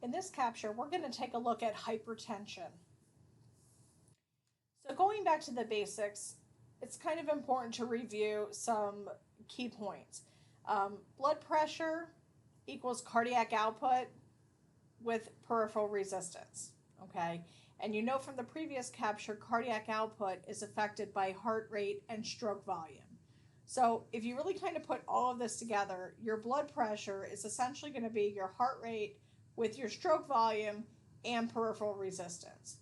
In this capture, we're going to take a look at hypertension. So going back to the basics, it's kind of important to review some key points. Blood pressure equals cardiac output with peripheral resistance, okay? And you know from the previous capture, cardiac output is affected by heart rate and stroke volume. So if you really kind of put all of this together, your blood pressure is essentially going to be your heart rate with your stroke volume and peripheral resistance.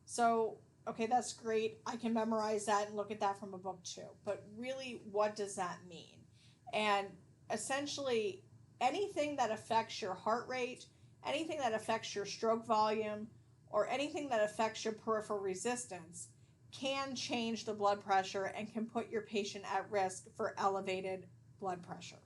So, okay, that's great. I can memorize that and look at that from a book too. But really, what does that mean? And essentially, anything that affects your heart rate, anything that affects your stroke volume, or anything that affects your peripheral resistance can change the blood pressure and can put your patient at risk for elevated blood pressure.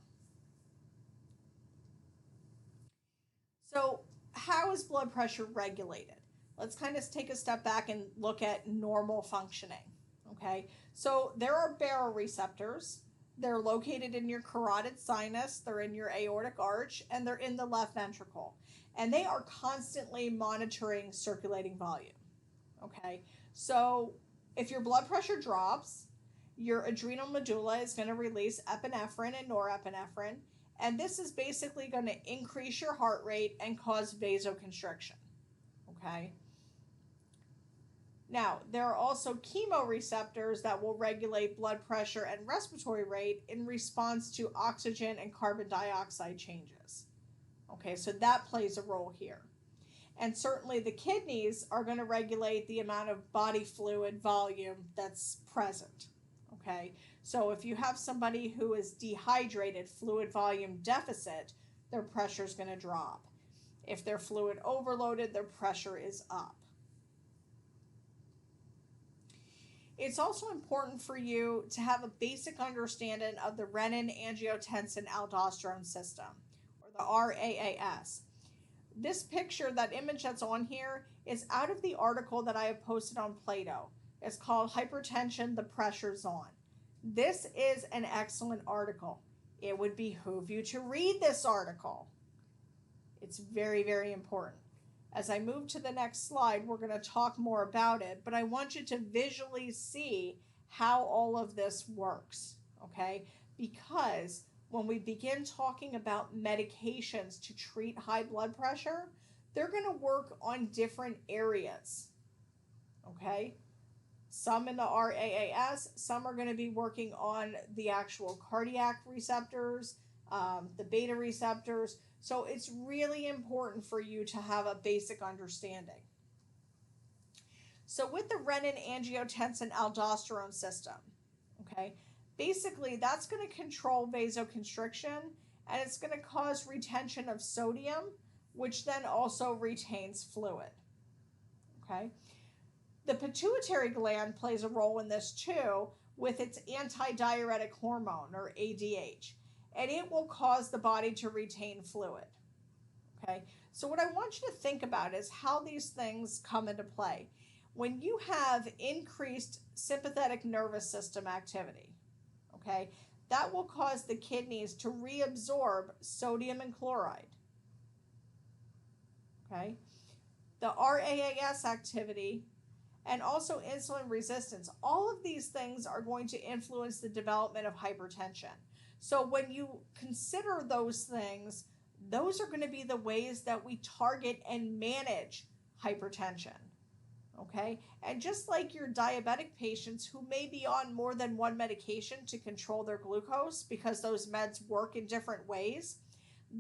So, how is blood pressure regulated? Let's kind of take a step back and look at normal functioning. Okay, so there are baroreceptors. They're located in your carotid sinus, they're in your aortic arch, and they're in the left ventricle. And they are constantly monitoring circulating volume. Okay, so if your blood pressure drops, your adrenal medulla is going to release epinephrine and norepinephrine, and this is basically going to increase your heart rate and cause vasoconstriction. Okay. Now, there are also chemoreceptors that will regulate blood pressure and respiratory rate in response to oxygen and carbon dioxide changes. Okay, so that plays a role here. And certainly the kidneys are going to regulate the amount of body fluid volume that's present. Okay, so if you have somebody who is dehydrated, fluid volume deficit, their pressure is going to drop. If they're fluid overloaded, their pressure is up. It's also important for you to have a basic understanding of the renin-angiotensin-aldosterone system, or the RAAS. This picture, that image that's on here, is out of the article that I have posted on Plato. It's called Hypertension, the Pressure's On. This is an excellent article. It would behoove you to read this article. It's very, very important. As I move to the next slide, we're going to talk more about it, but I want you to visually see how all of this works, okay? Because when we begin talking about medications to treat high blood pressure, they're going to work on different areas, okay? Some in the RAAS, some are going to be working on the actual cardiac receptors, the beta receptors. So it's really important for you to have a basic understanding. So with the renin-angiotensin-aldosterone system, okay, basically that's going to control vasoconstriction, and it's going to cause retention of sodium, which then also retains fluid, okay? The pituitary gland plays a role in this too with its antidiuretic hormone, or ADH, and it will cause the body to retain fluid. Okay, so what I want you to think about is how these things come into play. When you have increased sympathetic nervous system activity, okay, that will cause the kidneys to reabsorb sodium and chloride. Okay, the RAAS activity and also insulin resistance, all of these things are going to influence the development of hypertension. So when you consider those things, those are going to be the ways that we target and manage hypertension, okay? And just like your diabetic patients who may be on more than one medication to control their glucose because those meds work in different ways,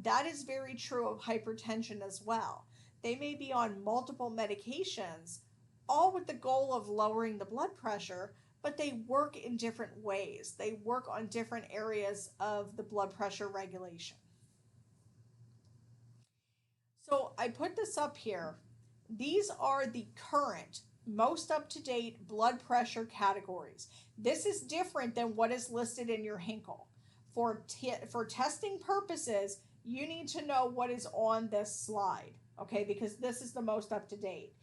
that is very true of hypertension as well. They may be on multiple medications, all with the goal of lowering the blood pressure, but they work in different ways. They work on different areas of the blood pressure regulation. So I put this up here. These are the current, most up-to-date blood pressure categories. This is different than what is listed in your Hinkle. For testing purposes, you need to know what is on this slide, okay, because this is the most up-to-date.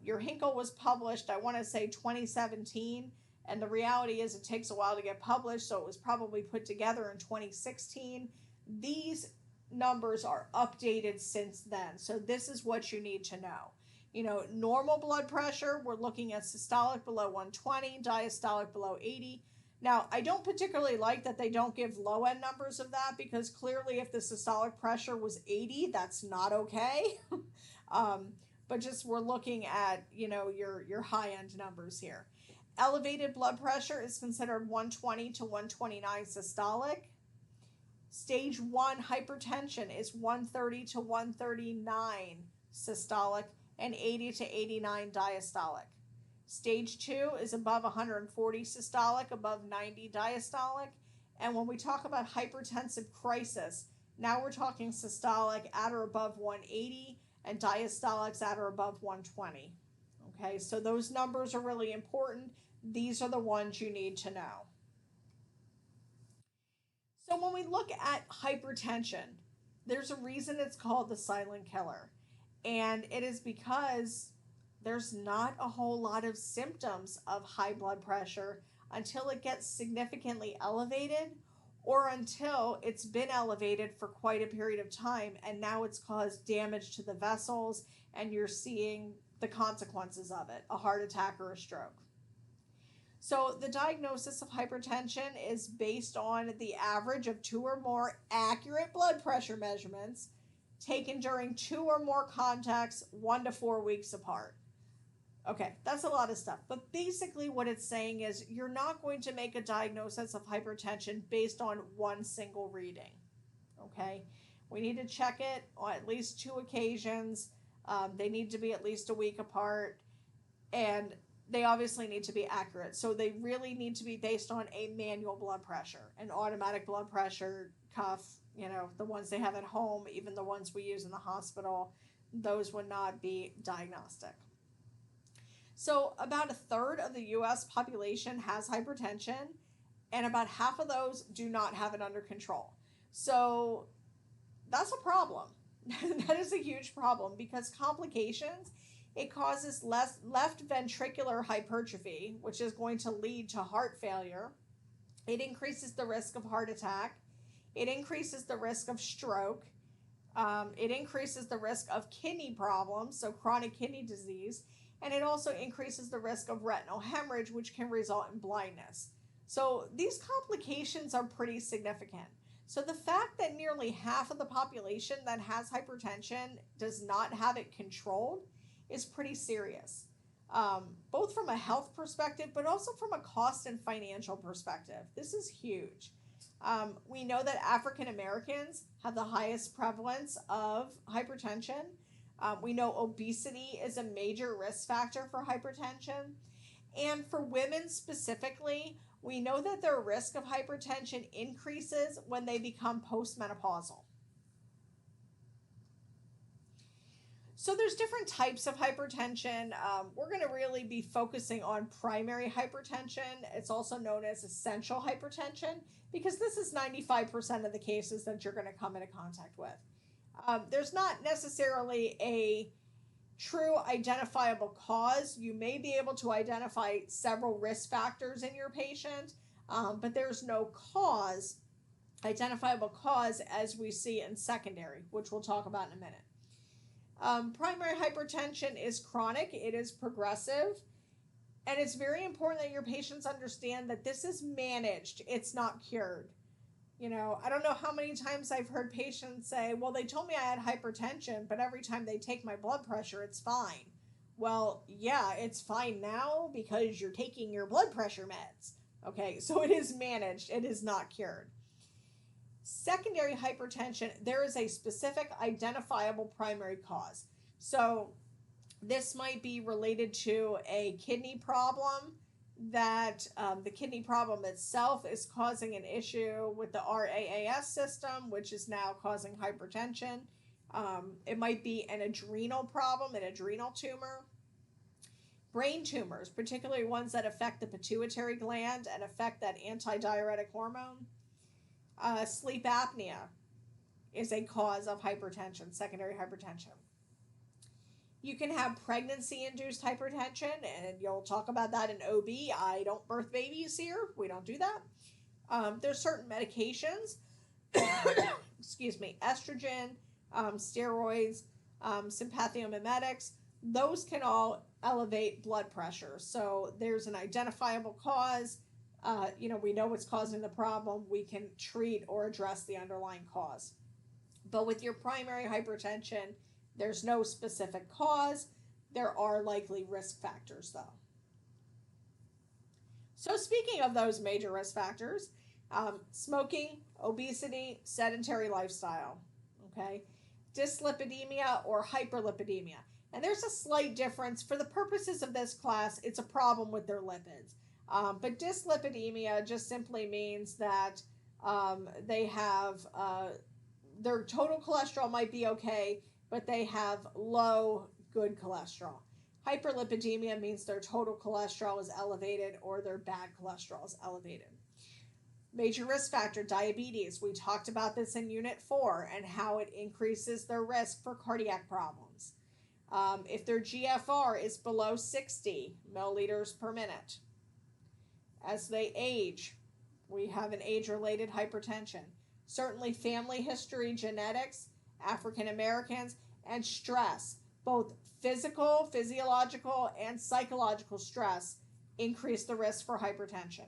Your Hinkle was published, I want to say 2017, and the reality is it takes a while to get published, so it was probably put together in 2016. These numbers are updated since then. So this is what you need to know. Normal blood pressure, we're looking at systolic below 120, diastolic below 80. Now, I don't particularly like that they don't give low end numbers of that, because clearly if the systolic pressure was 80, that's not okay. um, but just we're looking at, your high end numbers here. Elevated blood pressure is considered 120 to 129 systolic. Stage 1 hypertension is 130 to 139 systolic and 80 to 89 diastolic. Stage 2 is above 140 systolic, above 90 diastolic. And when we talk about hypertensive crisis, now we're talking systolic at or above 180 and diastolics at or above 120. Okay, so those numbers are really important. These are the ones you need to know. So when we look at hypertension, there's a reason it's called the silent killer. And it is because there's not a whole lot of symptoms of high blood pressure until it gets significantly elevated, or until it's been elevated for quite a period of time and now it's caused damage to the vessels and you're seeing the consequences of it, a heart attack or a stroke. So the diagnosis of hypertension is based on the average of 2 or more accurate blood pressure measurements taken during 2 or more contacts 1 to 4 weeks apart. Okay, that's a lot of stuff. But basically what it's saying is you're not going to make a diagnosis of hypertension based on one single reading. Okay, we need to check it on at least 2 occasions. They need to be at least a week apart. And they obviously need to be accurate. So they really need to be based on a manual blood pressure, an automatic blood pressure cuff, the ones they have at home, even the ones we use in the hospital, those would not be diagnostic. So about a third of the US population has hypertension, and about half of those do not have it under control. So that's a problem. That is a huge problem, because complications, it causes left ventricular hypertrophy, which is going to lead to heart failure. It increases the risk of heart attack. It increases the risk of stroke. It increases the risk of kidney problems, so chronic kidney disease. And it also increases the risk of retinal hemorrhage, which can result in blindness. So these complications are pretty significant. So the fact that nearly half of the population that has hypertension does not have it controlled is pretty serious, both from a health perspective, but also from a cost and financial perspective. This is huge. We know that African Americans have the highest prevalence of hypertension. We know obesity is a major risk factor for hypertension. And for women specifically, we know that their risk of hypertension increases when they become postmenopausal. So there's different types of hypertension. We're going to really be focusing on primary hypertension. It's also known as essential hypertension, because this is 95% of the cases that you're going to come into contact with. There's not necessarily a true identifiable cause. You may be able to identify several risk factors in your patient, but there's no identifiable cause as we see in secondary, which we'll talk about in a minute. Primary hypertension is chronic, it is progressive, and it's very important that your patients understand that this is managed, it's not cured. I don't know how many times I've heard patients say, well, they told me I had hypertension, but every time they take my blood pressure, it's fine. Well, yeah, it's fine now because you're taking your blood pressure meds. Okay, so it is managed, it is not cured. Secondary hypertension, there is a specific identifiable primary cause. So this might be related to a kidney problem, that the kidney problem itself is causing an issue with the RAAS system, which is now causing hypertension. It might be an adrenal problem, an adrenal tumor. Brain tumors, particularly ones that affect the pituitary gland and affect that antidiuretic hormone. Sleep apnea is a cause of hypertension, secondary hypertension. You can have pregnancy-induced hypertension, and you'll talk about that in OB. I don't birth babies here. We don't do that. There's certain medications excuse me, estrogen, steroids, sympathomimetics, those can all elevate blood pressure. So there's an identifiable cause. We know what's causing the problem. We can treat or address the underlying cause. But with your primary hypertension, there's no specific cause. There are likely risk factors, though. So speaking of those major risk factors, smoking, obesity, sedentary lifestyle, okay? Dyslipidemia or hyperlipidemia. And there's a slight difference. For the purposes of this class, it's a problem with their lipids. But dyslipidemia just simply means that they have their total cholesterol might be okay, but they have low good cholesterol. Hyperlipidemia means their total cholesterol is elevated or their bad cholesterol is elevated. Major risk factor, diabetes. We talked about this in Unit 4 and how it increases their risk for cardiac problems. If their GFR is below 60 milliliters per minute. As they age, we have an age-related hypertension. Certainly family history, genetics, African Americans, and stress, both physical, physiological, and psychological stress increase the risk for hypertension.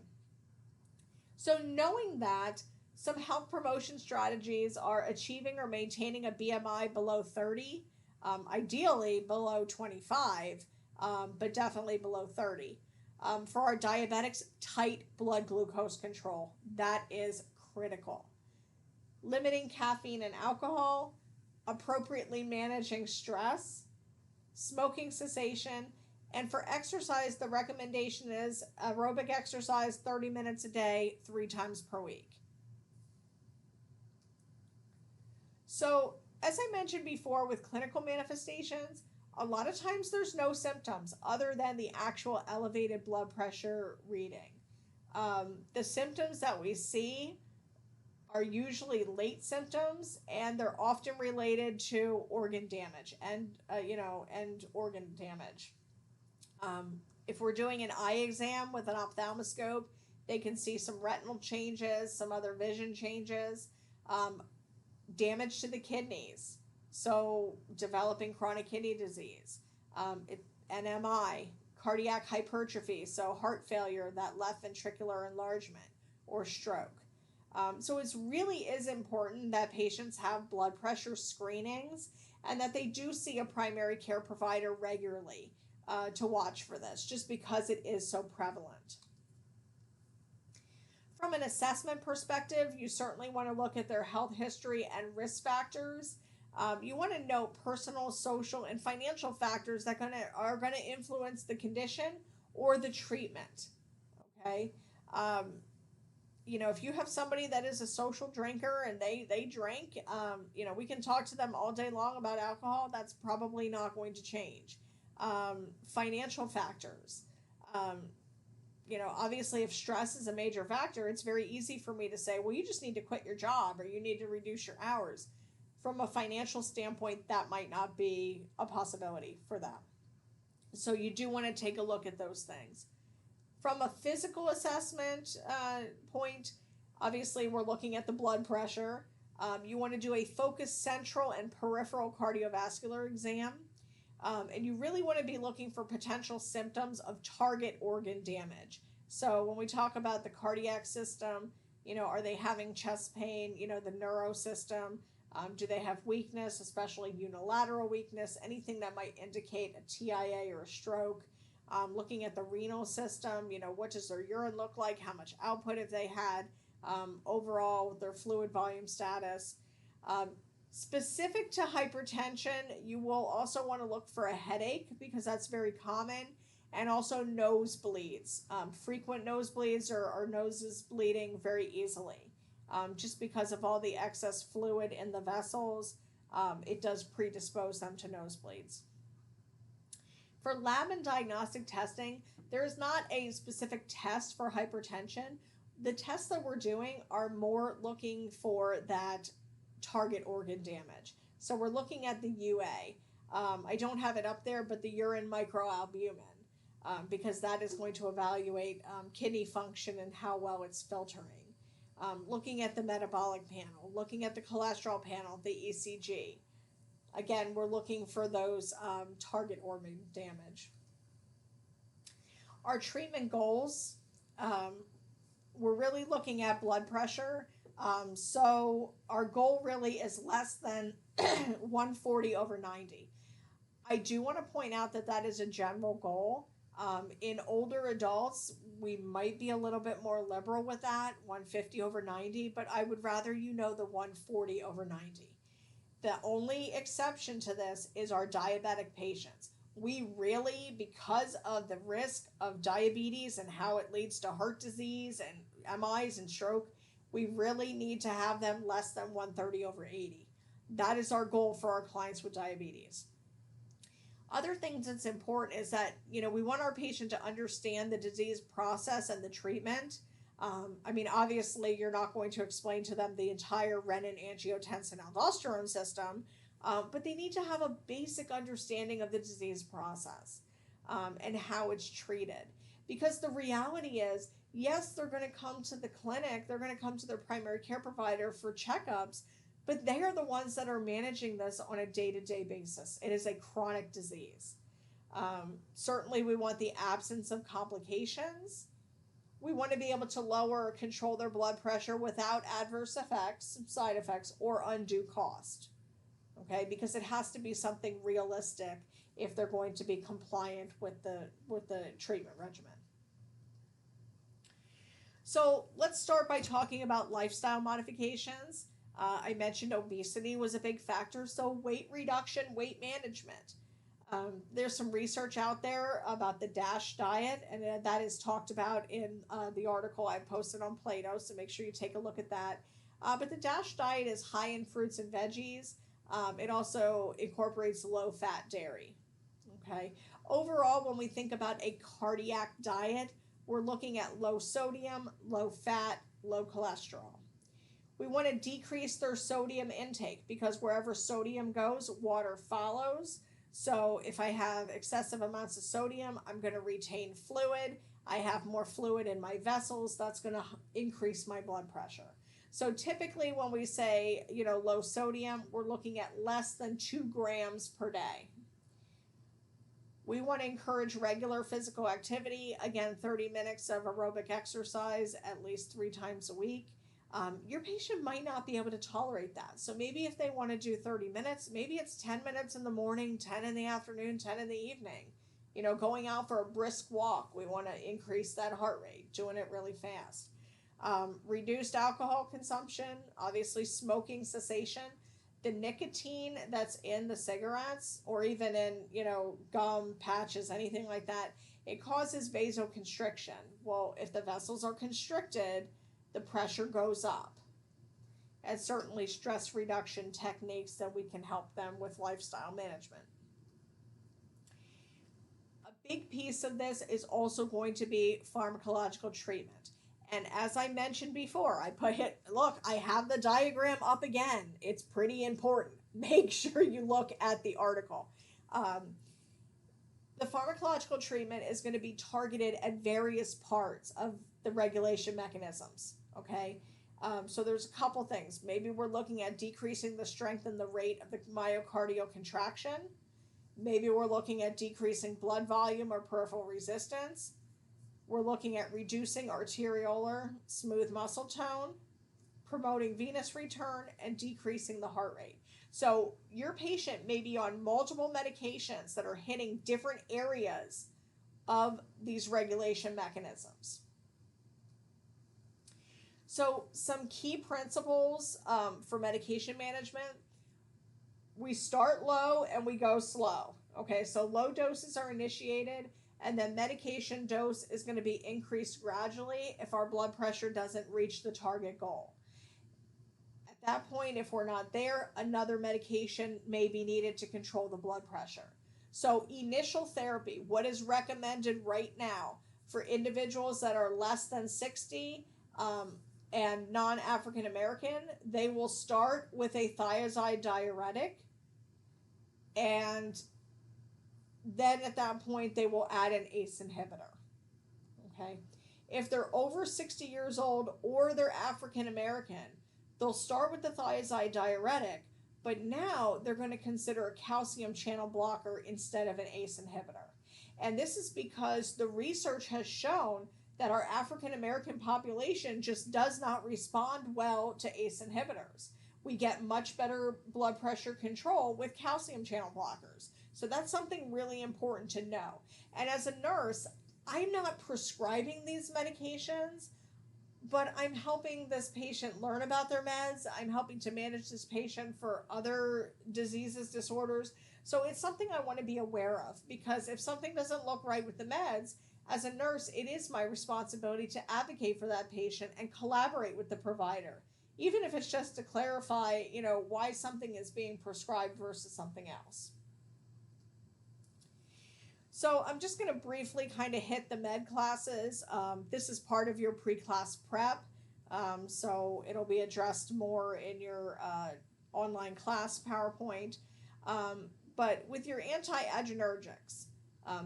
So knowing that, some health promotion strategies are achieving or maintaining a BMI below 30, ideally below 25, but definitely below 30. For our diabetics, tight blood glucose control. That is critical. Limiting caffeine and alcohol, appropriately managing stress, smoking cessation, and for exercise, the recommendation is aerobic exercise 30 minutes a day, 3 times per week. So, as I mentioned before with clinical manifestations, a lot of times there's no symptoms other than the actual elevated blood pressure reading. The symptoms that we see are usually late symptoms, and they're often related to organ damage and organ damage. If we're doing an eye exam with an ophthalmoscope, they can see some retinal changes, some other vision changes, damage to the kidneys. So developing chronic kidney disease, NMI, cardiac hypertrophy, so heart failure, that left ventricular enlargement, or stroke. So it really is important that patients have blood pressure screenings and that they do see a primary care provider regularly to watch for this, just because it is so prevalent. From an assessment perspective, you certainly want to look at their health history and risk factors. You want to know personal, social, and financial factors that are going to influence the condition or the treatment. Okay, if you have somebody that is a social drinker and they drink, we can talk to them all day long about alcohol. That's probably not going to change. Financial factors. Obviously, if stress is a major factor, it's very easy for me to say, well, you just need to quit your job or you need to reduce your hours. From a financial standpoint, that might not be a possibility for them. So you do want to take a look at those things. From a physical assessment point, obviously we're looking at the blood pressure. You want to do a focused central and peripheral cardiovascular exam. And you really want to be looking for potential symptoms of target organ damage. So when we talk about the cardiac system, are they having chest pain, the neuro system? Do they have weakness, especially unilateral weakness, anything that might indicate a TIA or a stroke? Looking at the renal system, what does their urine look like? How much output have they had? Overall, their fluid volume status. Specific to hypertension, you will also want to look for a headache because that's very common, and also nosebleeds. Frequent nosebleeds or noses bleeding very easily. Just because of all the excess fluid in the vessels, it does predispose them to nosebleeds. For lab and diagnostic testing, there is not a specific test for hypertension. The tests that we're doing are more looking for that target organ damage. So we're looking at the UA. I don't have it up there, but the urine microalbumin, because that is going to evaluate kidney function and how well it's filtering. looking at the metabolic panel, looking at the cholesterol panel, the ECG. Again, we're looking for those target organ damage. Our treatment goals, we're really looking at blood pressure. So our goal really is less than 140 over 90. I do want to point out that that is a general goal. In older adults, we might be a little bit more liberal with that, 150 over 90, but I would rather you know the 140 over 90. The only exception to this is our diabetic patients. We really, because of the risk of diabetes and how it leads to heart disease and MIs and stroke, we really need to have them less than 130 over 80. That is our goal for our clients with diabetes. Other things that's important is that, we want our patient to understand the disease process and the treatment. Obviously, you're not going to explain to them the entire renin, angiotensin, aldosterone system, but they need to have a basic understanding of the disease process and how it's treated. Because the reality is, yes, they're going to come to the clinic, they're going to come to their primary care provider for checkups, but they are the ones that are managing this on a day-to-day basis. It is a chronic disease. Certainly, we want the absence of complications. We want to be able to lower or control their blood pressure without adverse effects, side effects, or undue cost. Okay, because it has to be something realistic if they're going to be compliant with the treatment regimen. So let's start by talking about lifestyle modifications. I mentioned obesity was a big factor, so weight reduction, weight management. There's some research out there about the DASH diet, and that is talked about in the article I posted on Plato, so make sure you take a look at that. But the DASH diet is high in fruits and veggies. It also incorporates low-fat dairy. Okay. Overall, when we think about a cardiac diet, we're looking at low sodium, low fat, low cholesterol. We want to decrease their sodium intake because wherever sodium goes, water follows. So if I have excessive amounts of sodium, I'm going to retain fluid. I have more fluid in my vessels. That's going to increase my blood pressure. So typically when we say, low sodium, we're looking at less than 2 grams per day. We want to encourage regular physical activity. Again, 30 minutes of aerobic exercise at least 3 times a week. Your patient might not be able to tolerate that. So maybe if they want to do 30 minutes, maybe it's 10 minutes in the morning, 10 in the afternoon, 10 in the evening. Going out for a brisk walk, we want to increase that heart rate, doing it really fast. Reduced alcohol consumption, obviously smoking cessation. The nicotine that's in the cigarettes or even in, gum, patches, anything like that, it causes vasoconstriction. Well, if the vessels are constricted, the pressure goes up. And certainly stress reduction techniques that we can help them with lifestyle management. A big piece of this is also going to be pharmacological treatment. And as I mentioned before, I have the diagram up again. It's pretty important. Make sure you look at the article. The pharmacological treatment is going to be targeted at various parts of the regulation mechanisms, okay? So there's a couple things. Maybe we're looking at decreasing the strength and the rate of the myocardial contraction. Maybe we're looking at decreasing blood volume or peripheral resistance. We're looking at reducing arteriolar smooth muscle tone, promoting venous return, and decreasing the heart rate. So your patient may be on multiple medications that are hitting different areas of these regulation mechanisms. So some key principles for medication management. We start low and we go slow. Okay, so low doses are initiated, and then medication dose is going to be increased gradually if our blood pressure doesn't reach the target goal. At that point, if we're not there, another medication may be needed to control the blood pressure. So initial therapy, what is recommended right now for individuals that are less than 60 and non-African American, they will start with a thiazide diuretic, and then at that point they will add an ACE inhibitor. Okay, If they're over 60 years old or they're African American, they'll start with the thiazide diuretic, but now they're going to consider a calcium channel blocker instead of an ACE inhibitor. And this is because the research has shown that our African American population just does not respond well to ACE inhibitors. We get much better blood pressure control with calcium channel blockers. So that's something really important to know. And as a nurse, I'm not prescribing these medications, but I'm helping this patient learn about their meds. I'm helping to manage this patient for other diseases, disorders. So it's something I want to be aware of, because if something doesn't look right with the meds, as a nurse, it is my responsibility to advocate for that patient and collaborate with the provider, even if it's just to clarify, why something is being prescribed versus something else. So I'm just going to briefly kind of hit the med classes. This is part of your pre-class prep, so it'll be addressed more in your online class PowerPoint. But with your antiadrenergics,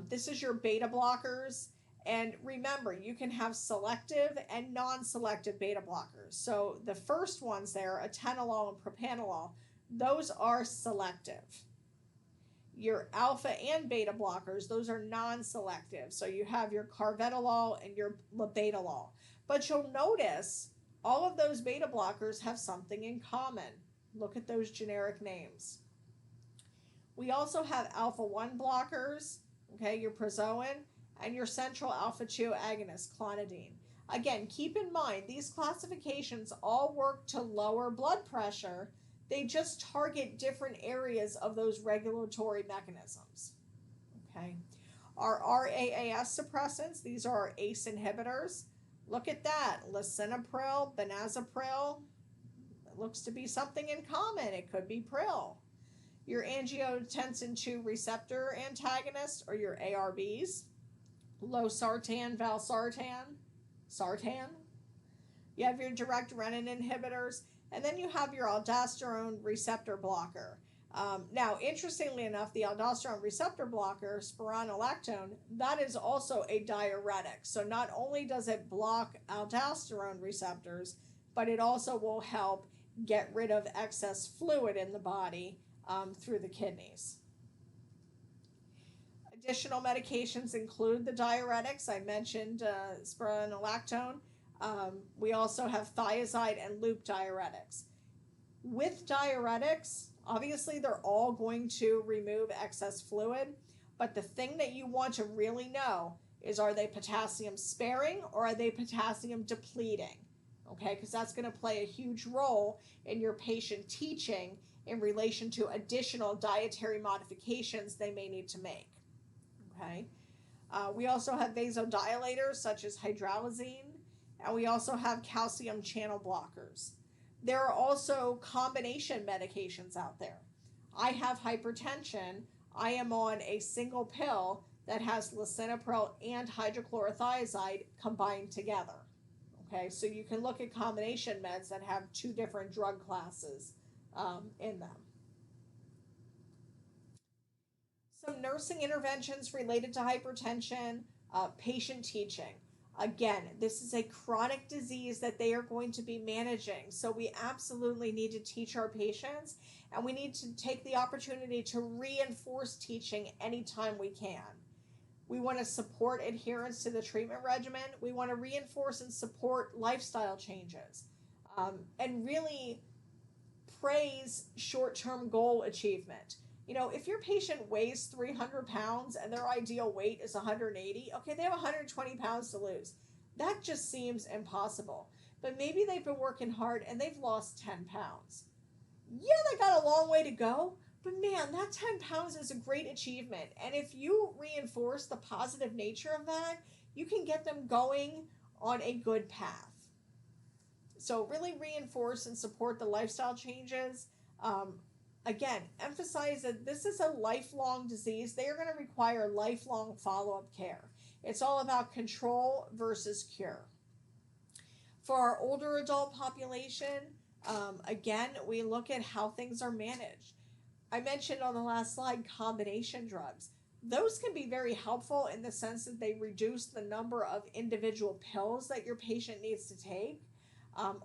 this is your beta blockers. And remember, you can have selective and non-selective beta blockers. So the first ones there, atenolol and propranolol, those are selective. Your alpha and beta blockers, those are non-selective. So you have your carvedilol and your labetalol. But you'll notice all of those beta blockers have something in common. Look at those generic names. We also have alpha-1 blockers, okay, your prazoin, and your central alpha-2 agonist, clonidine. Again, keep in mind, these classifications all work to lower blood pressure. They just target different areas of those regulatory mechanisms. Okay. Our RAAS suppressants, these are our ACE inhibitors. Look at that, lisinopril, benazepril. It looks to be something in common. It could be pril. Your angiotensin II receptor antagonists, or your ARBs. Losartan, valsartan, sartan. You have your direct renin inhibitors. And then you have your aldosterone receptor blocker. Now, interestingly enough, the aldosterone receptor blocker, spironolactone, that is also a diuretic. So not only does it block aldosterone receptors, but it also will help get rid of excess fluid in the body through the kidneys. Additional medications include the diuretics. I mentioned spironolactone. We also have thiazide and loop diuretics. With diuretics, obviously they're all going to remove excess fluid, but the thing that you want to really know is, are they potassium sparing or are they potassium depleting? Okay, because that's going to play a huge role in your patient teaching in relation to additional dietary modifications they may need to make. Okay, we also have vasodilators such as hydralazine, and we also have calcium channel blockers. There are also combination medications out there. I have hypertension. I am on a single pill that has lisinopril and hydrochlorothiazide combined together. Okay, so you can look at combination meds that have two different drug classes in them. Some nursing interventions related to hypertension, patient teaching. Again, this is a chronic disease that they are going to be managing. So we absolutely need to teach our patients, and we need to take the opportunity to reinforce teaching anytime we can. We want to support adherence to the treatment regimen. We want to reinforce and support lifestyle changes, and really praise short-term goal achievement. If your patient weighs 300 pounds and their ideal weight is 180, okay, they have 120 pounds to lose. That just seems impossible. But maybe they've been working hard and they've lost 10 pounds. Yeah, they got a long way to go, but man, that 10 pounds is a great achievement. And if you reinforce the positive nature of that, you can get them going on a good path. So really reinforce and support the lifestyle changes. Again, emphasize that this is a lifelong disease. They are going to require lifelong follow-up care. It's all about control versus cure. For our older adult population, again, we look at how things are managed. I mentioned on the last slide combination drugs. Those can be very helpful in the sense that they reduce the number of individual pills that your patient needs to take.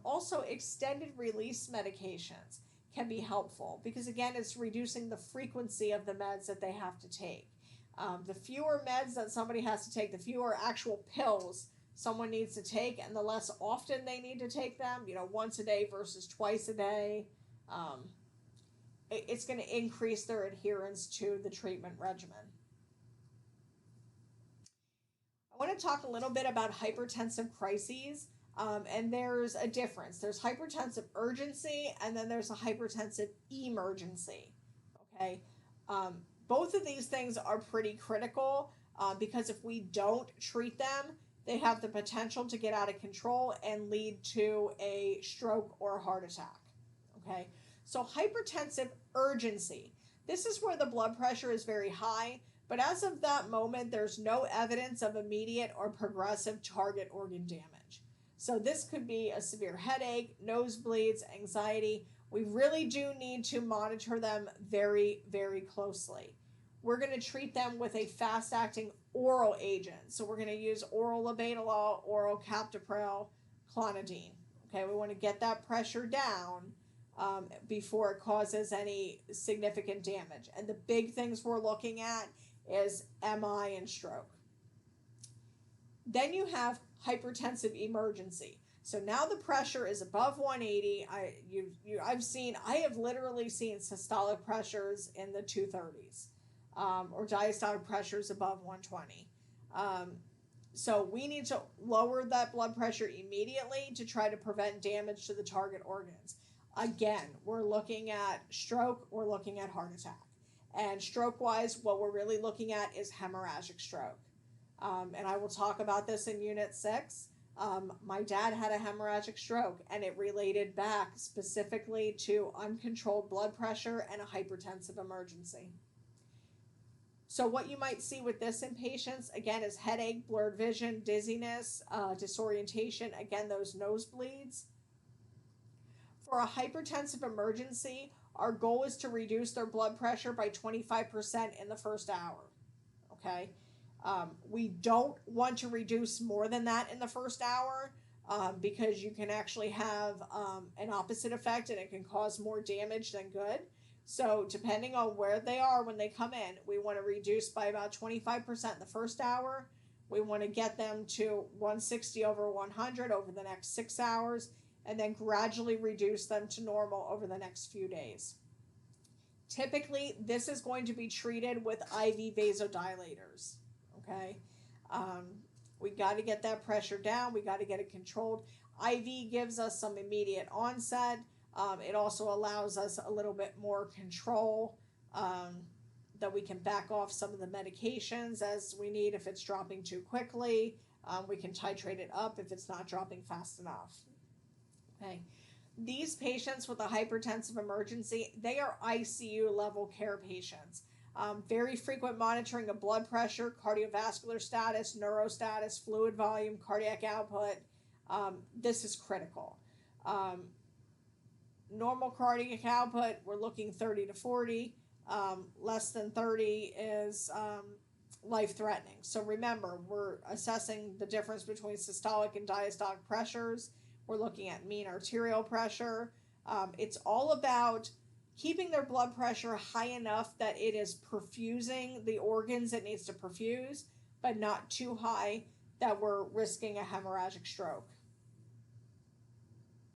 Also, extended release medications can be helpful because, again, it's reducing the frequency of the meds that they have to take. The fewer meds that somebody has to take, the fewer actual pills someone needs to take, and the less often they need to take them, once a day versus twice a day, it's going to increase their adherence to the treatment regimen. I want to talk a little bit about hypertensive crises. And there's a difference. There's hypertensive urgency, and then there's a hypertensive emergency. Okay, both of these things are pretty critical because if we don't treat them, they have the potential to get out of control and lead to a stroke or a heart attack. Okay, so hypertensive urgency. This is where the blood pressure is very high, but as of that moment, there's no evidence of immediate or progressive target organ damage. So this could be a severe headache, nosebleeds, anxiety. We really do need to monitor them very, very closely. We're going to treat them with a fast-acting oral agent. So we're going to use oral labetalol, oral captopril, clonidine. Okay, we want to get that pressure down before it causes any significant damage. And the big things we're looking at is MI and stroke. Then you have hypertensive emergency. So now the pressure is above 180. I have literally seen systolic pressures in the 230s, or diastolic pressures above 120. So we need to lower that blood pressure immediately to try to prevent damage to the target organs. Again, we're looking at stroke, we're looking at heart attack. And stroke-wise, what we're really looking at is hemorrhagic stroke. And I will talk about this in Unit 6. My dad had a hemorrhagic stroke, and it related back specifically to uncontrolled blood pressure and a hypertensive emergency. So what you might see with this in patients, again, is headache, blurred vision, dizziness, disorientation, again, those nosebleeds. For a hypertensive emergency, our goal is to reduce their blood pressure by 25% in the first hour, okay? We don't want to reduce more than that in the first hour because you can actually have an opposite effect and it can cause more damage than good. So depending on where they are when they come in, we want to reduce by about 25% in the first hour. We want to get them to 160 over 100 over the next 6 hours, and then gradually reduce them to normal over the next few days. Typically, this is going to be treated with IV vasodilators. Okay, we got to get that pressure down. We got to get it controlled. IV gives us some immediate onset. It also allows us a little bit more control that we can back off some of the medications as we need if it's dropping too quickly. We can titrate it up if it's not dropping fast enough. Okay, these patients with a hypertensive emergency, they are ICU level care patients. Very frequent monitoring of blood pressure, cardiovascular status, neurostatus, fluid volume, cardiac output. This is critical. Normal cardiac output, we're looking 30 to 40. Less than 30 is life-threatening. So remember, we're assessing the difference between systolic and diastolic pressures. We're looking at mean arterial pressure. It's all about keeping their blood pressure high enough that it is perfusing the organs it needs to perfuse, but not too high that we're risking a hemorrhagic stroke.